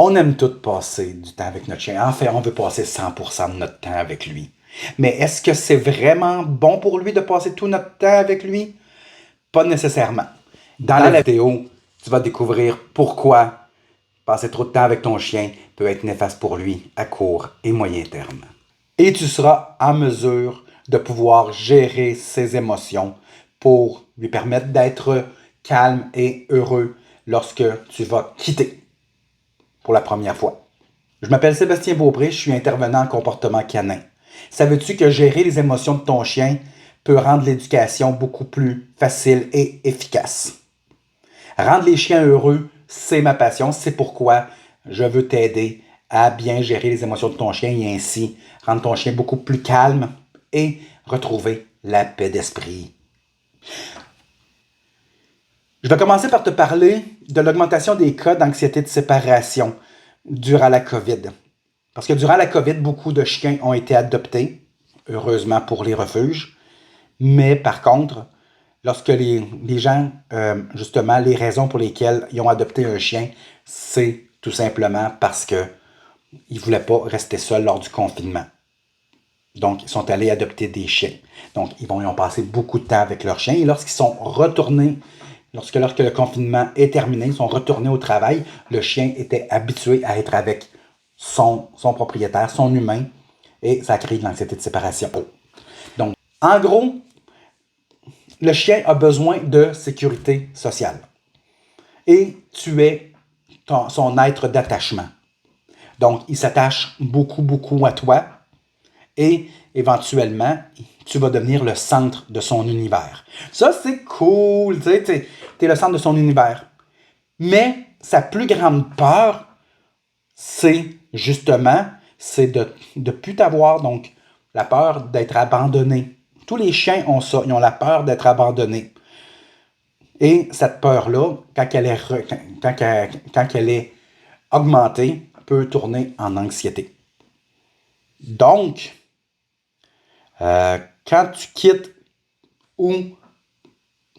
On aime tous passer du temps avec notre chien. En fait, on veut passer 100% de notre temps avec lui. Mais est-ce que c'est vraiment bon pour lui de passer tout notre temps avec lui? Pas nécessairement. Dans la vidéo, tu vas découvrir pourquoi passer trop de temps avec ton chien peut être néfaste pour lui à court et moyen terme. Et tu seras en mesure de pouvoir gérer ses émotions pour lui permettre d'être calme et heureux lorsque tu vas quitter pour la première fois. Je m'appelle Sébastien Beaupré, je suis intervenant en comportement canin. Savais-tu que gérer les émotions de ton chien peut rendre l'éducation beaucoup plus facile et efficace? Rendre les chiens heureux, c'est ma passion, c'est pourquoi je veux t'aider à bien gérer les émotions de ton chien et ainsi rendre ton chien beaucoup plus calme et retrouver la paix d'esprit. Je vais commencer par te parler de l'augmentation des cas d'anxiété de séparation durant la COVID. Parce que durant la COVID, beaucoup de chiens ont été adoptés, heureusement pour les refuges. Mais par contre, lorsque les gens, justement, les raisons pour lesquelles ils ont adopté un chien, c'est tout simplement parce qu'ils ne voulaient pas rester seuls lors du confinement. Donc, ils sont allés adopter des chiens. Donc, ils ont passé beaucoup de temps avec leurs chiens. Et lorsqu'ils sont retournés, lorsque le confinement est terminé, ils sont retournés au travail, le chien était habitué à être avec son propriétaire, son humain, et ça crée de l'anxiété de séparation. Donc, en gros, le chien a besoin de sécurité sociale. Et tu es son être d'attachement. Donc, il s'attache beaucoup, beaucoup à toi. Et éventuellement, tu vas devenir le centre de son univers. Ça, c'est cool. Tu es le centre de son univers. Mais sa plus grande peur, c'est justement, c'est de ne plus t'avoir. Donc, la peur d'être abandonné. Tous les chiens ont ça. Ils ont la peur d'être abandonnés. Et cette peur-là, quand elle est augmentée, peut tourner en anxiété. Donc, quand tu quittes ou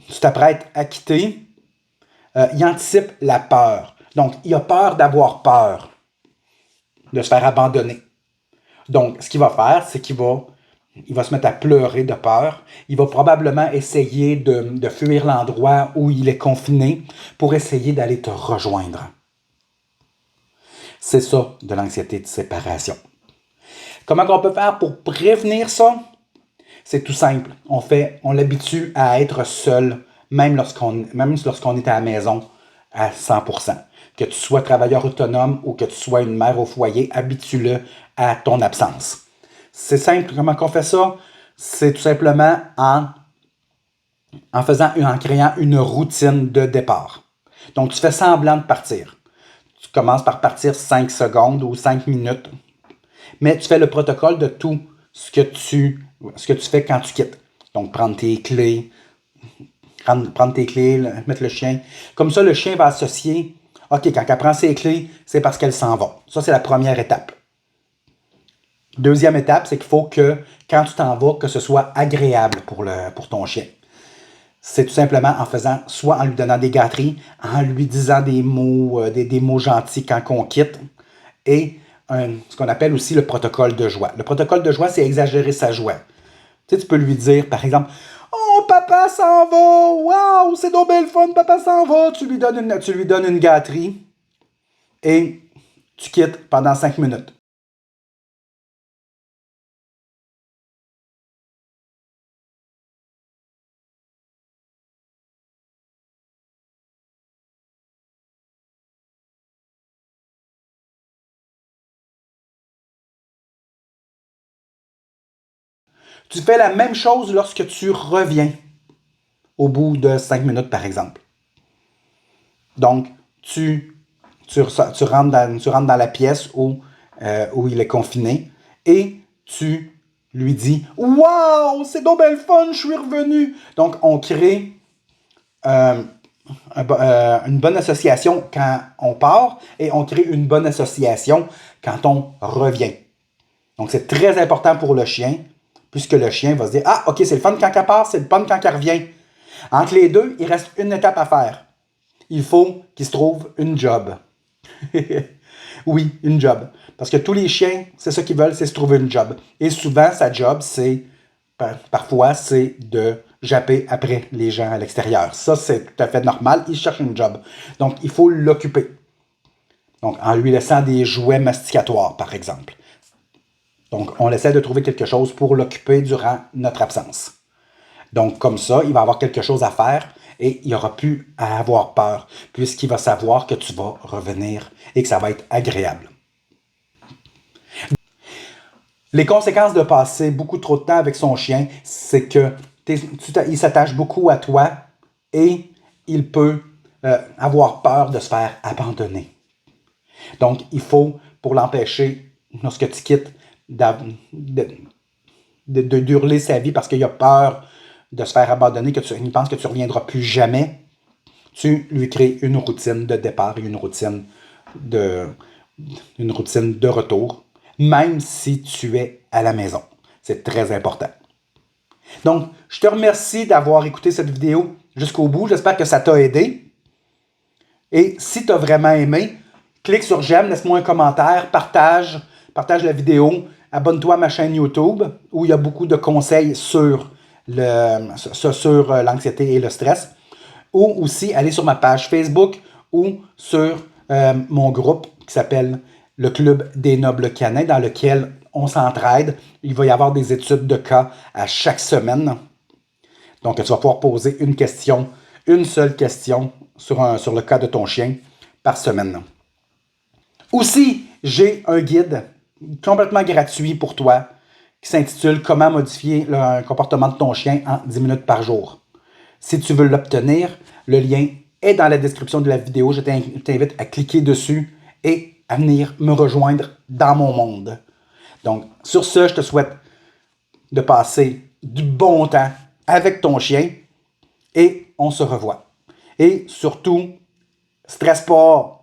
tu t'apprêtes à quitter, il anticipe la peur. Donc, il a peur d'avoir peur, de se faire abandonner. Donc, ce qu'il va faire, c'est qu'il va se mettre à pleurer de peur. Il va probablement essayer de fuir l'endroit où il est confiné pour essayer d'aller te rejoindre. C'est ça, de l'anxiété de séparation. Comment on peut faire pour prévenir ça? C'est tout simple. On l'habitue à être seul, même lorsqu'on est à la maison à 100%. Que tu sois travailleur autonome ou que tu sois une mère au foyer, habitue-le à ton absence. C'est simple. Comment on fait ça? C'est tout simplement en créant une routine de départ. Donc, tu fais semblant de partir. Tu commences par partir 5 secondes ou 5 minutes, mais tu fais le protocole de tout ce que tu fais quand tu quittes. Donc, prendre tes clés, mettre le chien. Comme ça, le chien va associer, OK, quand elle prend ses clés, c'est parce qu'elle s'en va. Ça, c'est la première étape. Deuxième étape, c'est qu'il faut que, quand tu t'en vas, que ce soit agréable pour ton chien. C'est tout simplement soit en lui donnant des gâteries, en lui disant des mots gentils quand on quitte, et ce qu'on appelle aussi le protocole de joie. Le protocole de joie, c'est exagérer sa joie. Tu peux lui dire, par exemple, oh, papa s'en va! Waouh, c'est donc belle fun, papa s'en va! Tu lui donnes une gâterie et tu quittes pendant 5 minutes. Tu fais la même chose lorsque tu reviens au bout de 5 minutes, par exemple. Donc, tu rentres dans la pièce où il est confiné et tu lui dis « Wow, c'est donc belle fun, je suis revenu! » Donc, on crée une bonne association quand on part et on crée une bonne association quand on revient. Donc, c'est très important pour le chien, puisque le chien va se dire « Ah, OK, c'est le fun quand elle part, c'est le fun quand elle revient. » Entre les deux, il reste une étape à faire. Il faut qu'il se trouve une job. Oui, une job. Parce que tous les chiens, c'est ça qu'ils veulent, c'est se trouver une job. Et souvent, sa job, c'est, parfois, c'est de japper après les gens à l'extérieur. Ça, c'est tout à fait normal. Il cherche une job. Donc, il faut l'occuper. Donc, en lui laissant des jouets masticatoires, par exemple. Donc, on essaie de trouver quelque chose pour l'occuper durant notre absence. Donc, comme ça, il va avoir quelque chose à faire et il n'y aura plus à avoir peur, puisqu'il va savoir que tu vas revenir et que ça va être agréable. Les conséquences de passer beaucoup trop de temps avec son chien, c'est que il s'attache beaucoup à toi et il peut avoir peur de se faire abandonner. Donc, il faut, pour l'empêcher, lorsque tu quittes, d'hurler sa vie parce qu'il a peur de se faire abandonner, il pense que tu ne reviendras plus jamais, tu lui crées une routine de départ et de, une routine de retour, même si tu es à la maison. C'est très important. Donc, je te remercie d'avoir écouté cette vidéo jusqu'au bout. J'espère que ça t'a aidé. Et si tu as vraiment aimé, clique sur j'aime, laisse-moi un commentaire, partage la vidéo, abonne-toi à ma chaîne YouTube où il y a beaucoup de conseils sur l'anxiété et le stress. Ou aussi aller sur ma page Facebook ou sur mon groupe qui s'appelle le Club des Nobles Canins, dans lequel on s'entraide. Il va y avoir des études de cas à chaque semaine. Donc, tu vas pouvoir poser une seule question sur le cas de ton chien par semaine. Aussi, j'ai un guide complètement gratuit pour toi qui s'intitule Comment modifier le comportement de ton chien en 10 minutes par jour. Si tu veux l'obtenir, le lien est dans la description de la vidéo. Je t'invite à cliquer dessus et à venir me rejoindre dans mon monde. Donc, sur ce, je te souhaite de passer du bon temps avec ton chien et on se revoit. Et surtout, stresse pas,